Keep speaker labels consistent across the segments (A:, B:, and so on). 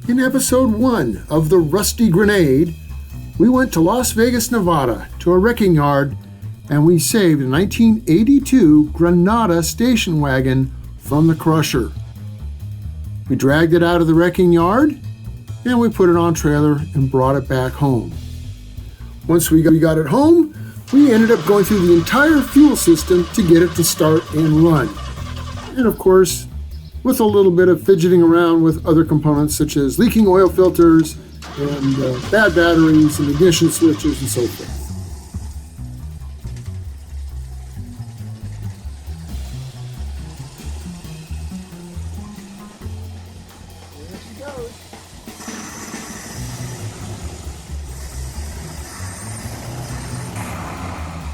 A: In episode 1 of The Rusty Grenade, we went to Las Vegas, Nevada to a wrecking yard and we saved a 1982 Granada station wagon from the crusher. We dragged it out of the wrecking yard and we put it on trailer and brought it back home. Once we got it home, we ended up going through the entire fuel system to get it to start and run. And of course, with a little bit of fidgeting around with other components such as leaking oil filters and bad batteries and ignition switches and so forth. There she goes.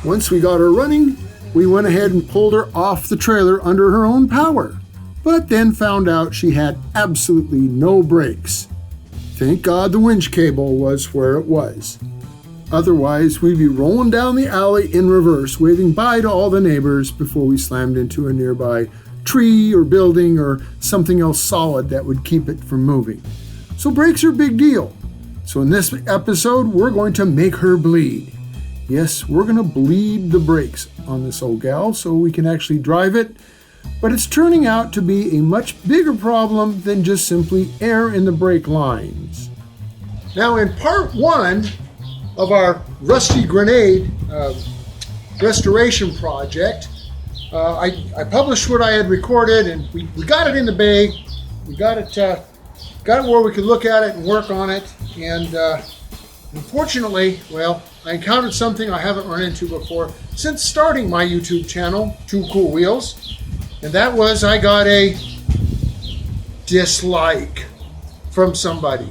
A: Once we got her running, we went ahead and pulled her off the trailer under her own power, but then found out she had absolutely no brakes. Thank God the winch cable was where it was. Otherwise, we'd be rolling down the alley in reverse, waving bye to all the neighbors before we slammed into a nearby tree or building or something else solid that would keep it from moving. So brakes are a big deal. So in this episode, we're going to make her bleed. Yes, we're going to bleed the brakes on this old gal so we can actually drive it. But it's turning out to be a much bigger problem than just simply air in the brake lines. Now in part 1 of our Rusty Grenade restoration project, I published what I had recorded and we got it in the bay. We got it where we could look at it and work on it. And unfortunately, well, I encountered something I haven't run into before since starting my YouTube channel, Two Cool Wheels. And that was I got a dislike from somebody.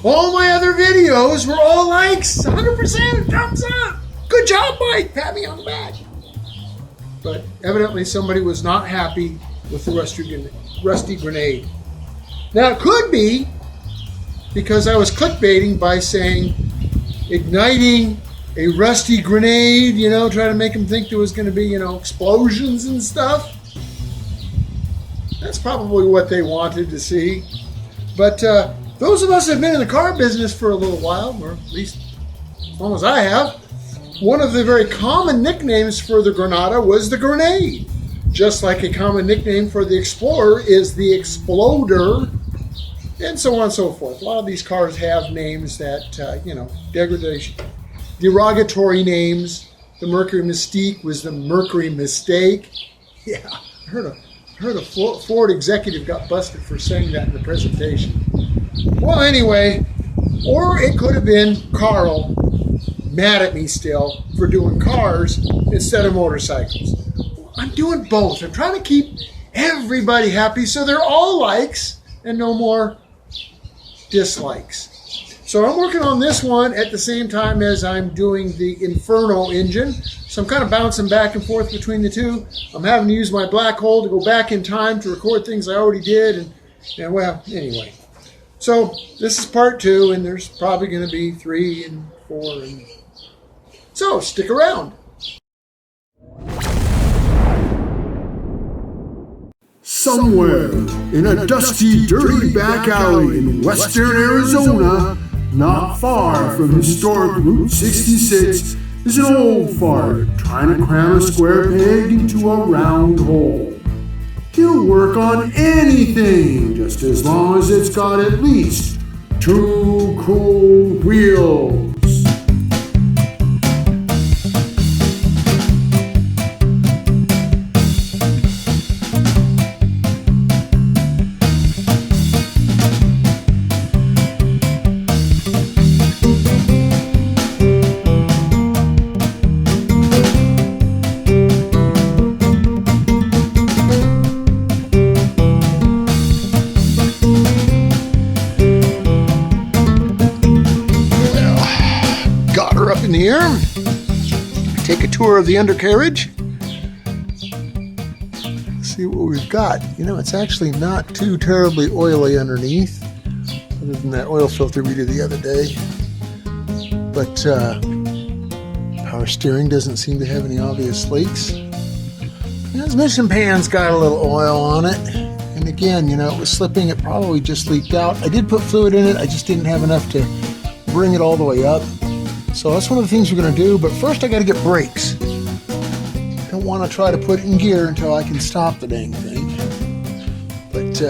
A: All my other videos were all likes, 100% thumbs up. Good job, Mike, pat me on the back. But evidently somebody was not happy with the Rusty Grenade. Now it could be because I was clickbaiting by saying igniting a rusty grenade, trying to make them think there was going to be, explosions and stuff. That's probably what they wanted to see. But those of us that have been in the car business for a little while, or at least as long as I have, one of the very common nicknames for the Granada was the Grenade. Just like a common nickname for the Explorer is the Exploder, and so on and so forth. A lot of these cars have names that, derogatory names. The Mercury Mystique was the Mercury Mistake. Yeah, I heard a Ford executive got busted for saying that in the presentation. Well, anyway, or it could have been Carl, mad at me still, for doing cars instead of motorcycles. I'm doing both. I'm trying to keep everybody happy so they're all likes and no more dislikes. So I'm working on this one at the same time as I'm doing the Inferno engine. So I'm kind of bouncing back and forth between the two. I'm having to use my black hole to go back in time to record things I already did. And well, anyway. So this is part 2, and there's probably going to be 3 and 4. So stick around. Somewhere in a dusty, dirty back alley in western Arizona, not far from historic Route 66, is an old fart trying to cram a square peg into a round hole. He'll work on anything, just as long as it's got at least 2 cool wheels. Here, take a tour of the undercarriage. See what we've got. It's actually not too terribly oily underneath, other than that oil filter we did the other day. But power steering doesn't seem to have any obvious leaks. The transmission pan's got a little oil on it, and again, you know, it was slipping. It probably just leaked out. I did put fluid in it. I just didn't have enough to bring it all the way up. So that's one of the things we're going to do. But first I got to get brakes. I don't want to try to put it in gear until I can stop the dang thing. But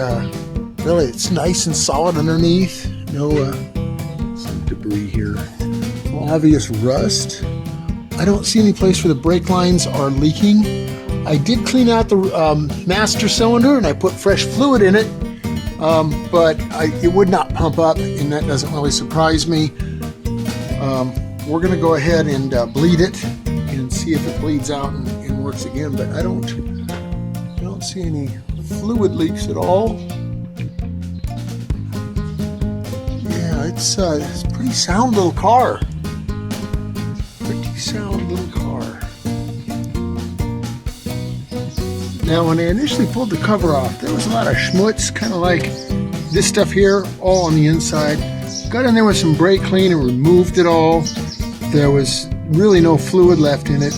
A: really, it's nice and solid underneath. No some debris here. Obvious rust. I don't see any place where the brake lines are leaking. I did clean out the master cylinder and I put fresh fluid in it, but it would not pump up, and that doesn't really surprise me. We're going to go ahead and bleed it and see if it bleeds out and works again, but I don't see any fluid leaks at all. Yeah, it's a pretty sound little car. Pretty sound little car. Now, when I initially pulled the cover off, there was a lot of schmutz, kind of like this stuff here, all on the inside. Got in there with some brake clean and removed it all. There was really no fluid left in it.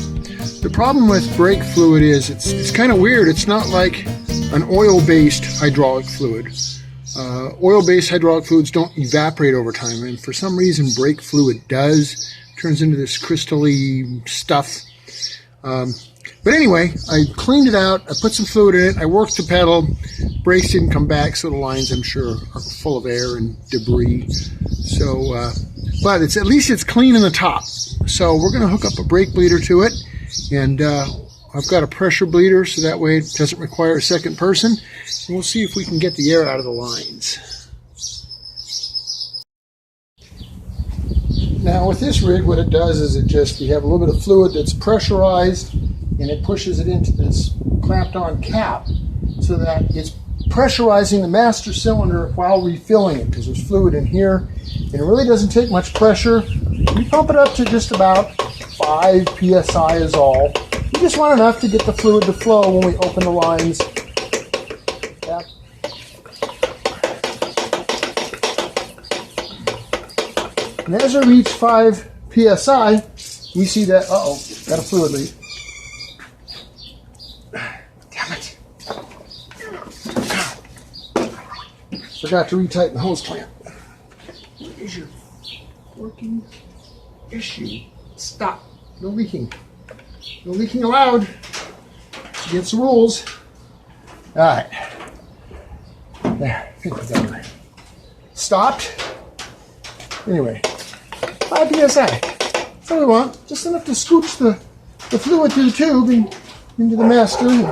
A: The problem with brake fluid is it's kind of weird. It's not like an oil-based hydraulic fluid. Oil-based hydraulic fluids don't evaporate over time, and for some reason brake fluid does. Turns into this crystally stuff. But anyway, I cleaned it out, I put some fluid in it, I worked the pedal, brakes didn't come back, so the lines, I'm sure, are full of air and debris. So, but at least it's clean in the top. So we're going to hook up a brake bleeder to it, and I've got a pressure bleeder, so that way it doesn't require a second person. And we'll see if we can get the air out of the lines. Now with this rig, what it does is we have a little bit of fluid that's pressurized, and it pushes it into this clamped on cap so that it's pressurizing the master cylinder while refilling it, because there's fluid in here and it really doesn't take much pressure. We pump it up to just about 5 psi is all. You just want enough to get the fluid to flow when we open the lines. Yeah. And as I reach 5 psi, we see that, got a fluid leak. Damn it. Forgot to retighten the hose clamp. What is your working issue? Stop. No leaking. No leaking allowed. It's against the rules. All right. There. I think we got it. Stopped. Anyway, 5 psi. That's all we want. Just enough to scooch the fluid through the tube and into the master. And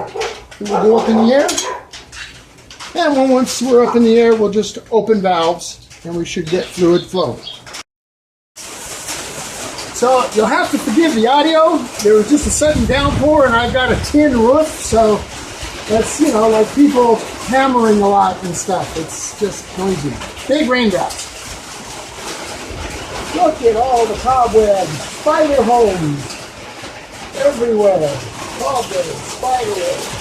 A: we'll go up in the air. And once we're up in the air, we'll just open valves and we should get fluid flowing. So you'll have to forgive the audio. There was just a sudden downpour and I've got a tin roof, so that's, you know, like people hammering a lot and stuff. It's just noisy. Big raindrops. Look at all the cobwebs, spider homes, everywhere. Cobwebs, spider webs.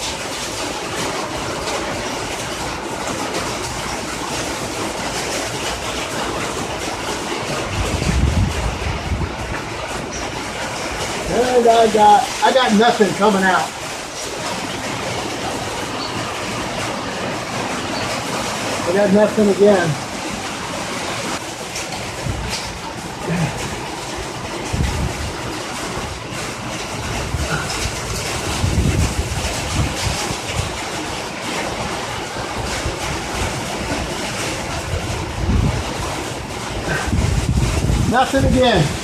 A: And I got nothing coming out. I got nothing again. Nothing again.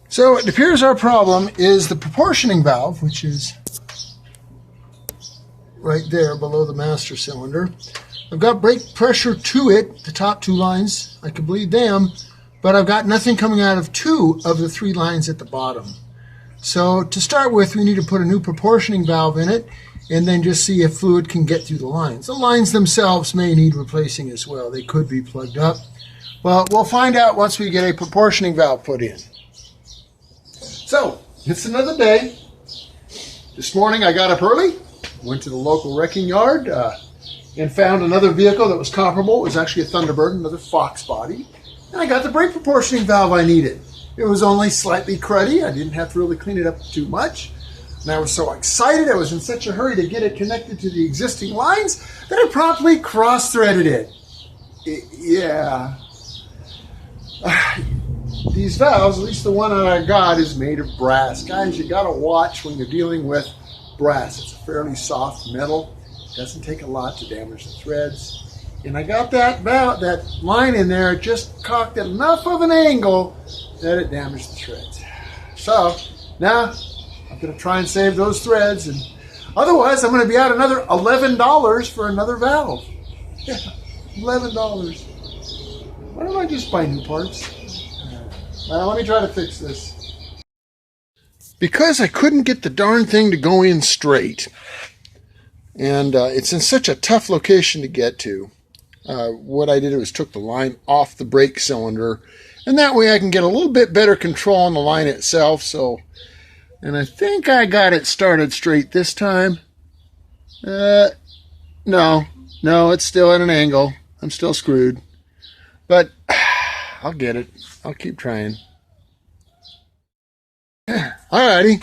A: So it appears our problem is the proportioning valve, which is right there below the master cylinder. I've got brake pressure to it, the top 2 lines. I can bleed them, but I've got nothing coming out of 2 of the 3 lines at the bottom. So to start with, we need to put a new proportioning valve in it and then just see if fluid can get through the lines. The lines themselves may need replacing as well. They could be plugged up. Well, we'll find out once we get a proportioning valve put in. So, it's another day. This morning I got up early, went to the local wrecking yard, and found another vehicle that was comparable. It was actually a Thunderbird, another Fox body. And I got the brake proportioning valve I needed. It was only slightly cruddy. I didn't have to really clean it up too much. And I was so excited. I was in such a hurry to get it connected to the existing lines that I promptly cross-threaded it. Yeah. These valves, at least the one that I got, is made of brass. Guys, you got to watch when you're dealing with brass. It's a fairly soft metal. It doesn't take a lot to damage the threads. And I got that valve, that line in there, just cocked at enough of an angle that it damaged the threads. So now I'm going to try and save those threads, and otherwise I'm going to be out another $11 for another valve. Yeah, $11. Why don't I just buy new parts? Well, let me try to fix this. Because I couldn't get the darn thing to go in straight, and it's in such a tough location to get to, what I did was took the line off the brake cylinder, and that way I can get a little bit better control on the line itself. So, and I think I got it started straight this time. No, it's still at an angle. I'm still screwed, but I'll get it. I'll keep trying. Alrighty.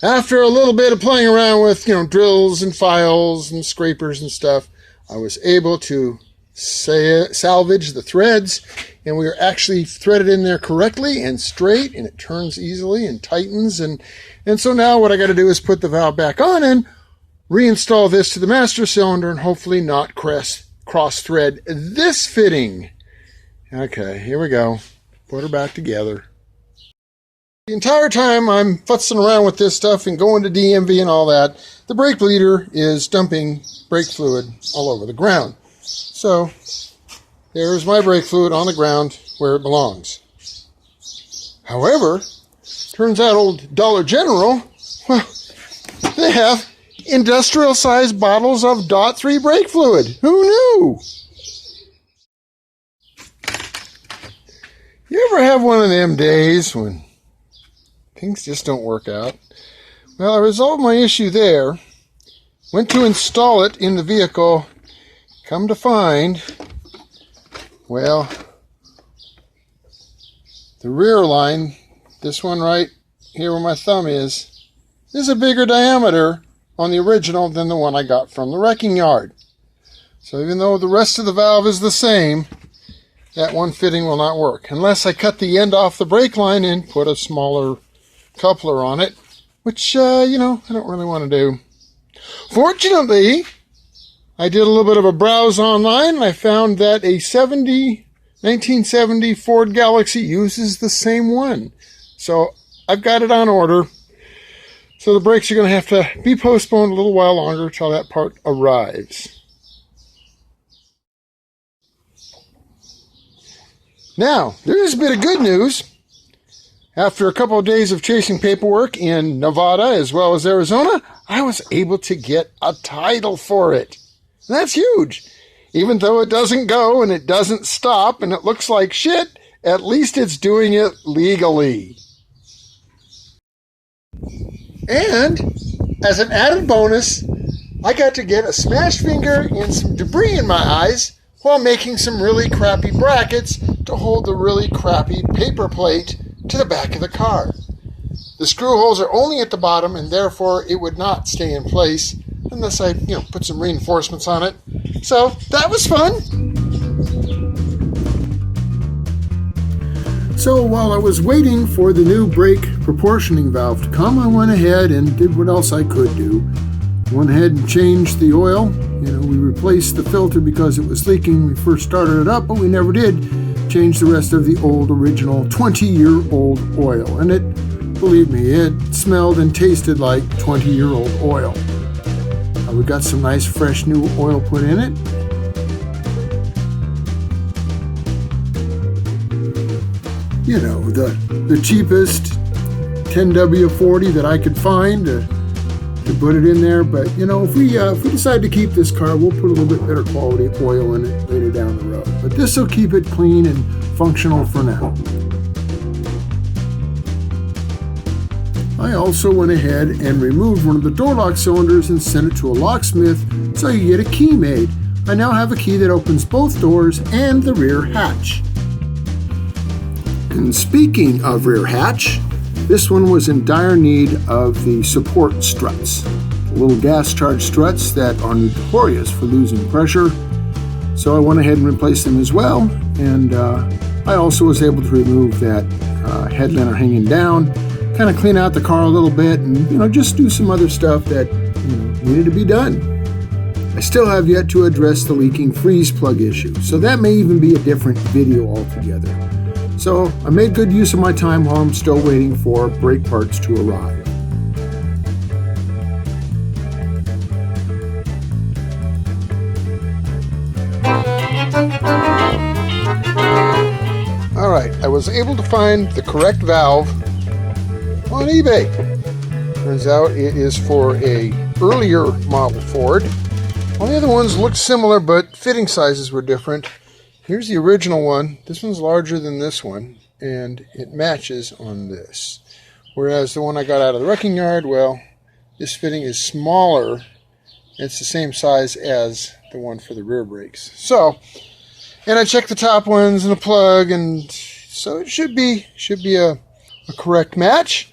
A: After a little bit of playing around with, drills and files and scrapers and stuff, I was able to salvage the threads, and we are actually threaded in there correctly and straight, and it turns easily and tightens. And so now what I got to do is put the valve back on and reinstall this to the master cylinder and hopefully not cross-thread this fitting. Okay, here we go. Put her back together. The entire time I'm futzing around with this stuff and going to DMV and all that, the brake bleeder is dumping brake fluid all over the ground. So there's my brake fluid on the ground where it belongs. However, turns out old Dollar General, well, they have industrial-sized bottles of .3 brake fluid. Who knew? You ever have one of them days when things just don't work out? Well, I resolved my issue there. Went to install it in the vehicle. Come to find, well, the rear line, this one right here where my thumb is a bigger diameter on the original than the one I got from the wrecking yard. So even though the rest of the valve is the same, that one fitting will not work unless I cut the end off the brake line and put a smaller coupler on it, which, I don't really want to do. Fortunately, I did a little bit of a browse online, and I found that a 1970 Ford Galaxy uses the same one. So I've got it on order. So the brakes are going to have to be postponed a little while longer until that part arrives. Now, there is a bit of good news. After a couple of days of chasing paperwork in Nevada as well as Arizona, I was able to get a title for it. And that's huge. Even though it doesn't go and it doesn't stop and it looks like shit, at least it's doing it legally. And as an added bonus, I got to get a smashed finger and some debris in my eyes while making some really crappy brackets to hold the really crappy paper plate to the back of the car. The screw holes are only at the bottom, and therefore it would not stay in place unless I, put some reinforcements on it. So that was fun. So while I was waiting for the new brake proportioning valve to come, I went ahead and did what else I could do. Went ahead and changed the oil. We replaced the filter because it was leaking when we first started it up, but we never did change the rest of the old original 20-year-old oil. And it, believe me, it smelled and tasted like 20-year-old oil. We got some nice fresh new oil put in it. The cheapest 10W40 that I could find. to put it in there. But you know, if we decide to keep this car, we'll put a little bit better quality oil in it later down the road. But this will keep it clean and functional for now. I also went ahead and removed one of the door lock cylinders and sent it to a locksmith so you get a key made. I now have a key that opens both doors and the rear hatch. And speaking of rear hatch, this one was in dire need of the support struts, the little gas charged struts that are notorious for losing pressure. So I went ahead and replaced them as well, and I also was able to remove that head liner hanging down, kind of clean out the car a little bit, and just do some other stuff that needed to be done. I still have yet to address the leaking freeze plug issue, so that may even be a different video altogether. So I made good use of my time while I'm still waiting for brake parts to arrive. All right, I was able to find the correct valve on eBay. Turns out it is for a earlier model Ford. All the other ones looked similar, but fitting sizes were different. Here's the original one. This one's larger than this one, and it matches on this. Whereas the one I got out of the wrecking yard, well, this fitting is smaller. It's the same size as the one for the rear brakes. So, and I checked the top ones and the plug, and so it should be a correct match.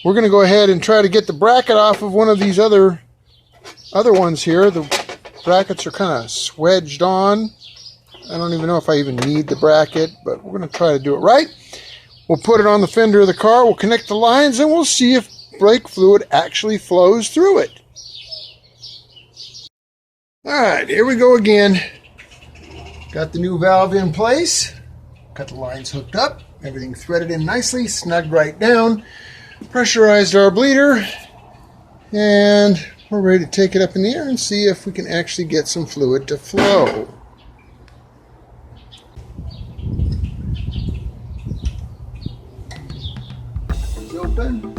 A: We're going to go ahead and try to get the bracket off of one of these other ones here. The brackets are kind of swedged on. I don't even know if I even need the bracket, but we're going to try to do it right. We'll put it on the fender of the car, we'll connect the lines, and we'll see if brake fluid actually flows through it. Alright, here we go again. Got the new valve in place. Got the lines hooked up. Everything threaded in nicely, snugged right down. Pressurized our bleeder, and we're ready to take it up in the air and see if we can actually get some fluid to flow. It's open.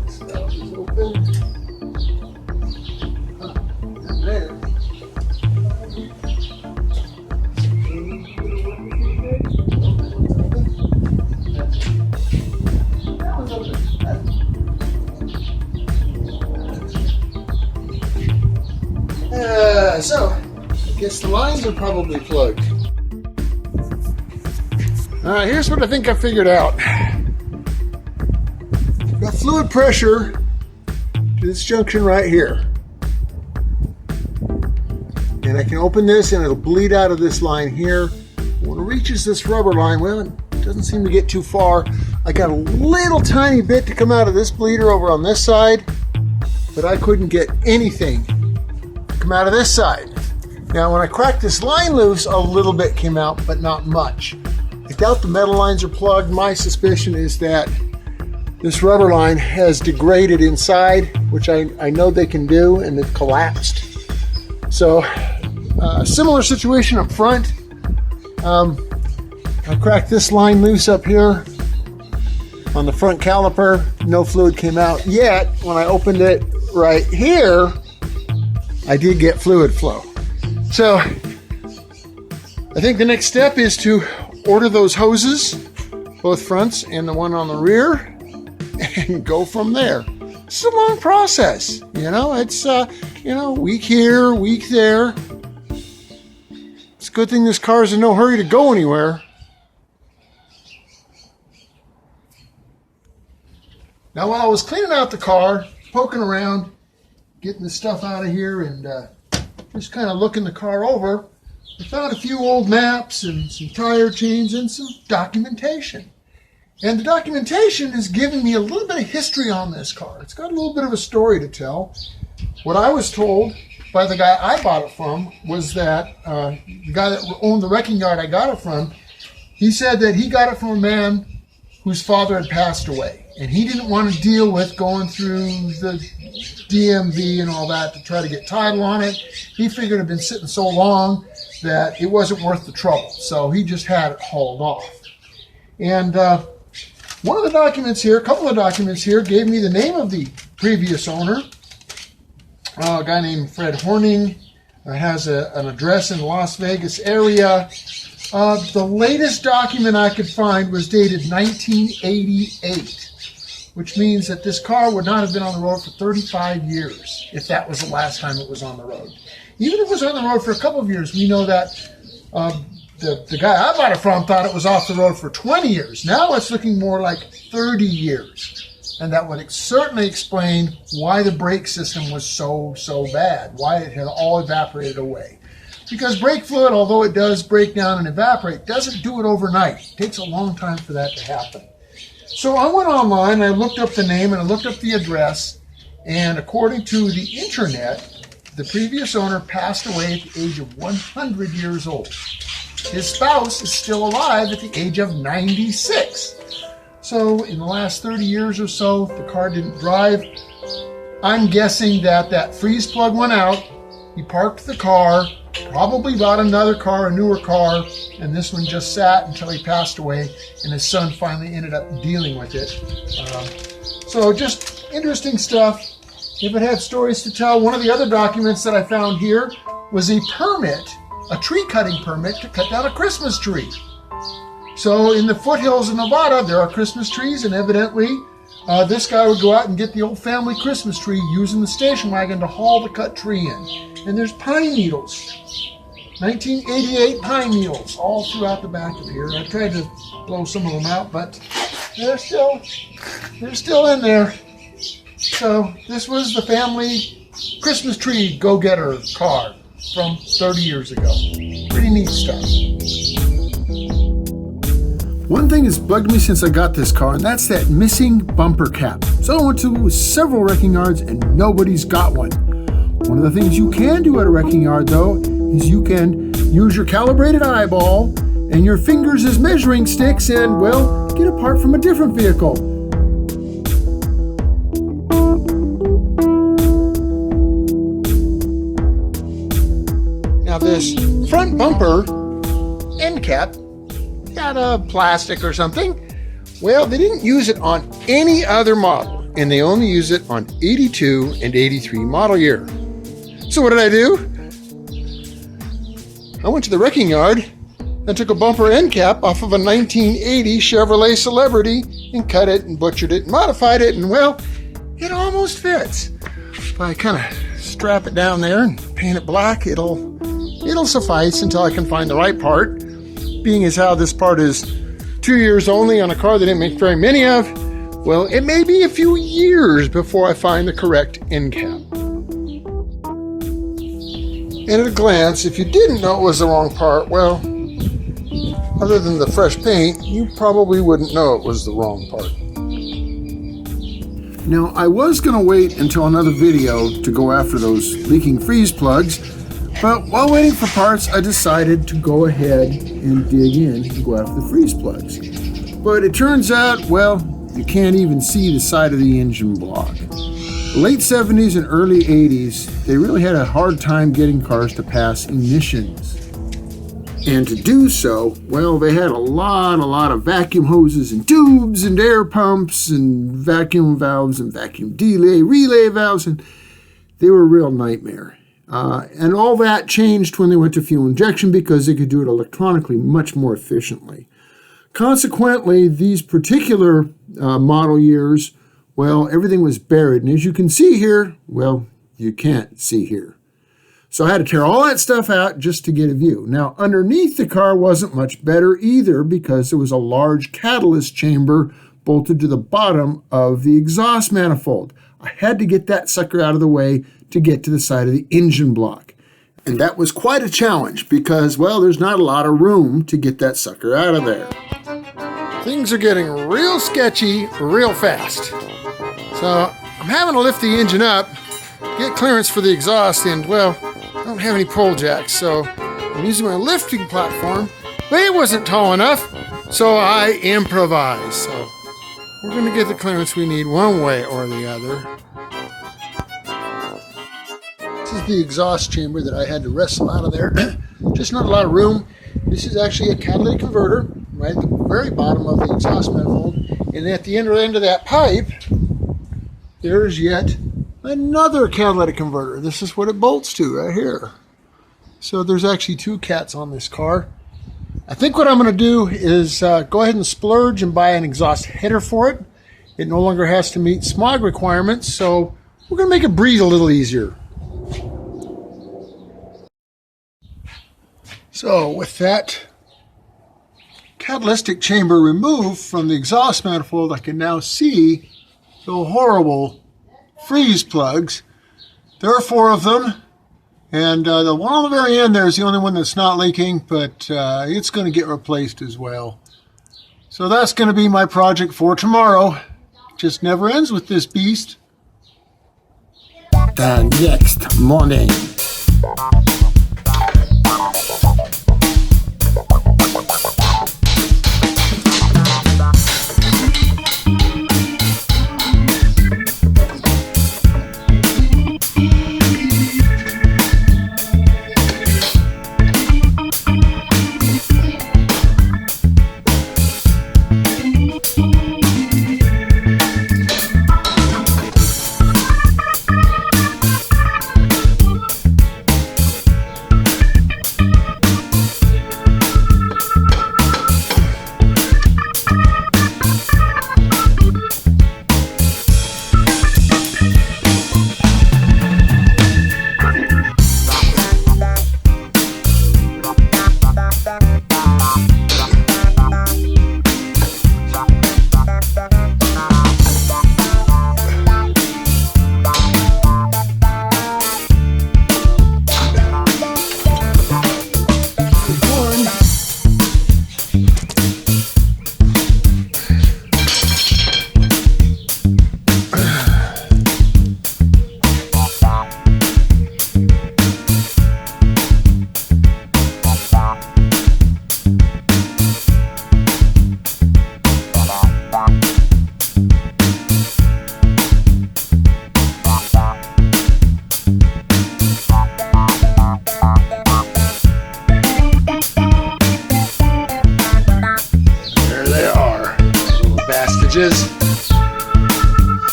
A: This valve is open. And there. So, I guess the lines are probably plugged. Alright, here's what I think I figured out. I've got fluid pressure to this junction right here. And I can open this and it'll bleed out of this line here. When it reaches this rubber line, well, it doesn't seem to get too far. I got a little tiny bit to come out of this bleeder over on this side, but I couldn't get anything come out of this side. Now when I cracked this line loose, a little bit came out, but not much. I doubt the metal lines are plugged. My suspicion is that this rubber line has degraded inside, which I know they can do, and it collapsed. So similar situation up front. I cracked this line loose up here on the front caliper. No fluid came out yet. When I opened it right here, I did get fluid flow. So I think the next step is to order those hoses, both fronts and the one on the rear, and go from there. It's a long process, it's week here, week there. It's a good thing this car is in no hurry to go anywhere. Now while I was cleaning out the car, poking around, getting the stuff out of here, and just kind of looking the car over, I found a few old maps and some tire chains and some documentation. And the documentation is giving me a little bit of history on this car. It's got a little bit of a story to tell. What I was told by the guy I bought it from was that the guy that owned the wrecking yard I got it from, he said that he got it from a man whose father had passed away. And he didn't want to deal with going through the DMV and all that to try to get title on it. He figured it had been sitting so long that it wasn't worth the trouble. So he just had it hauled off. And One of the documents here, a couple of documents here, gave me the name of the previous owner, a guy named Fred Horning. Has an address in the Las Vegas area. The latest document I could find was dated 1988, which means that this car would not have been on the road for 35 years if that was the last time it was on the road. Even if it was on the road for a couple of years, we know that the guy I bought it from thought it was off the road for 20 years. Now it's looking more like 30 years. And that would certainly explain why the brake system was so bad, why it had all evaporated away. Because brake fluid, although it does break down and evaporate, doesn't do it overnight. It takes a long time for that to happen. So I went online, I looked up the name and I looked up the address, and according to the internet, the previous owner passed away at the age of 100 years old. His spouse is still alive at the age of 96. So in the last 30 years or so, the car didn't drive. I'm guessing that freeze plug went out. He parked the car, probably bought another car, a newer car, and this one just sat until he passed away, and his son finally ended up dealing with it. So just interesting stuff. If it had stories to tell, one of the other documents that I found here was a permit, a tree cutting permit to cut down a Christmas tree. So in the foothills of Nevada, there are Christmas trees, and evidently this guy would go out and get the old family Christmas tree using the station wagon to haul the cut tree in. And there's pine needles, 1988 pine needles, all throughout the back of here. I tried to blow some of them out, but they're still in there. So this was the family Christmas tree go-getter car from 30 years ago. Pretty neat stuff. One thing has bugged me since I got this car, and that's that missing bumper cap. So I went to several wrecking yards and nobody's got one. One of the things you can do at a wrecking yard, though, is you can use your calibrated eyeball and your fingers as measuring sticks and, well, get a part from a different vehicle. Now this front bumper end cap got a plastic or something. Well, they didn't use it on any other model, and they only use it on 82 and 83 model year. So what did I do? I went to the wrecking yard and took a bumper end cap off of a 1980 Chevrolet Celebrity and cut it and butchered it and modified it, and well, it almost fits. If I kind of strap it down there and paint it black, it'll suffice until I can find the right part. Being as how this part is 2 years only on a car they didn't make very many of, well, it may be a few years before I find the correct end cap. And at a glance, if you didn't know it was the wrong part, well, other than the fresh paint, you probably wouldn't know it was the wrong part. Now, I was going to wait until another video to go after those leaking freeze plugs, but while waiting for parts, I decided to go ahead and dig in and go after the freeze plugs. But it turns out, well, you can't even see the side of the engine block. The late 70s and early 80s, they really had a hard time getting cars to pass emissions. And to do so, well, they had a lot of vacuum hoses and tubes and air pumps and vacuum valves and vacuum relay valves, and they were a real nightmare. And all that changed when they went to fuel injection because they could do it electronically much more efficiently. Consequently, these particular model years, well, everything was buried. And as you can see here, well, you can't see here. So I had to tear all that stuff out just to get a view. Now, underneath the car wasn't much better either because there was a large catalyst chamber bolted to the bottom of the exhaust manifold. I had to get that sucker out of the way to get to the side of the engine block. And that was quite a challenge because, well, there's not a lot of room to get that sucker out of there. Things are getting real sketchy real fast. So I'm having to lift the engine up, get clearance for the exhaust, and, well, I don't have any pole jacks, so I'm using my lifting platform, but it wasn't tall enough, so I improvised. So we're going to get the clearance we need one way or the other. This is the exhaust chamber that I had to wrestle out of there. Just not a lot of room. This is actually a catalytic converter, right at the very bottom of the exhaust manifold. And at the end of that pipe, there's yet another catalytic converter. This is what it bolts to right here. So there's actually two cats on this car. I think what I'm going to do is go ahead and splurge and buy an exhaust header for it. It no longer has to meet smog requirements, so we're going to make it breathe a little easier. So with that catalytic chamber removed from the exhaust manifold, I can now see the horrible freeze plugs. There are 4 of them, and the one on the very end there is the only one that's not leaking, but it's going to get replaced as well. So that's going to be my project for tomorrow. Just never ends with this beast. The next morning.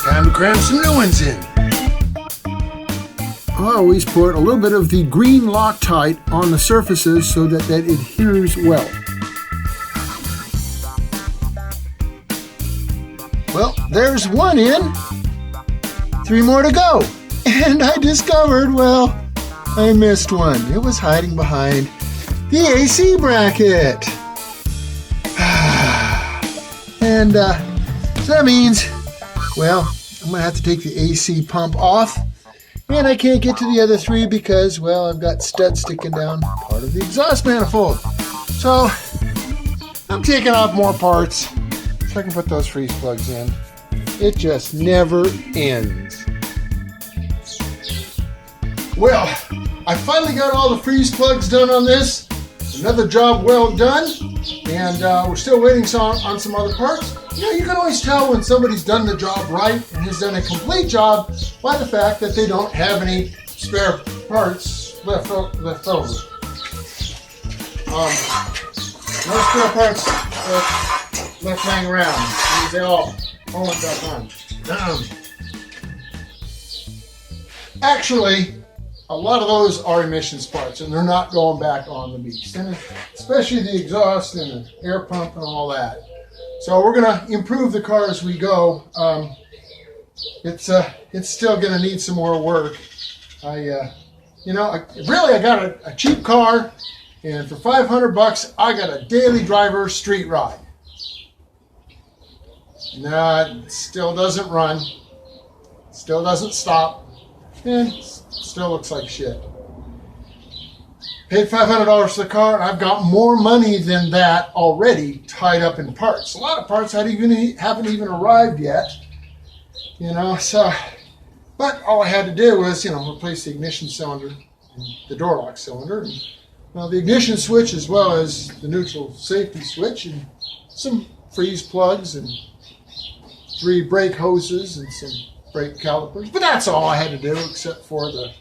A: Time to cram some new ones in. I always put a little bit of the green Loctite on the surfaces so that that adheres well. Well, there's one in. 3 more to go. And I discovered, well, I missed one. It was hiding behind the AC bracket. And so that means, well, I'm going to have to take the AC pump off. And I can't get to the other 3 because, well, I've got studs sticking down part of the exhaust manifold. So I'm taking off more parts so I can put those freeze plugs in. It just never ends. Well, I finally got all the freeze plugs done on this. Another job well done. And we're still waiting on some other parts. You know, you can always tell when somebody's done the job right and has done a complete job by the fact that they don't have any spare parts left over. No spare parts left hanging around. They all went back on. Actually, a lot of those are emissions parts, and they're not going back on the beast, and especially the exhaust and the air pump and all that. So we're going to improve the car as we go. It's still going to need some more work. I got a cheap car, and for $500, I got a daily driver street ride. No, it still doesn't run, still doesn't stop, and still looks like shit. Paid $500 for the car, and I've got more money than that already tied up in parts. A lot of parts haven't even arrived yet, so, but all I had to do was, replace the ignition cylinder and the door lock cylinder, and the ignition switch as well as the neutral safety switch, and some freeze plugs and 3 brake hoses and some brake calipers. But that's all I had to do, except for the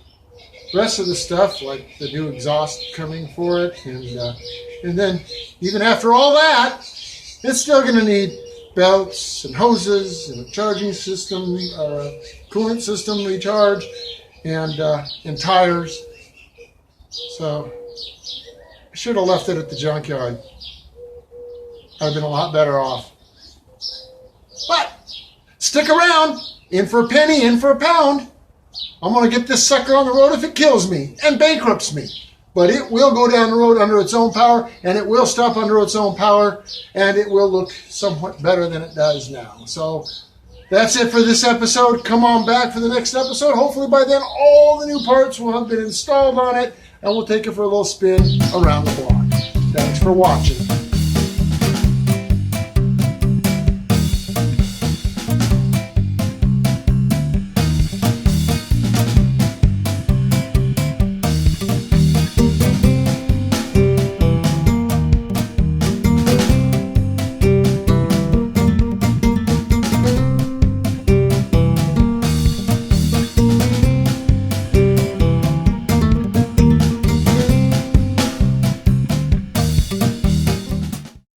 A: rest of the stuff, like the new exhaust coming for it, and And then even after all that, it's still going to need belts and hoses and a charging system, coolant system recharge, and tires. So I should have left it at the junkyard. I'd have been a lot better off. But stick around. In for a penny, in for a pound. I'm going to get this sucker on the road if it kills me and bankrupts me. But it will go down the road under its own power, and it will stop under its own power, and it will look somewhat better than it does now. So that's it for this episode. Come on back for the next episode. Hopefully by then all the new parts will have been installed on it, and we'll take it for a little spin around the block. Thanks for watching.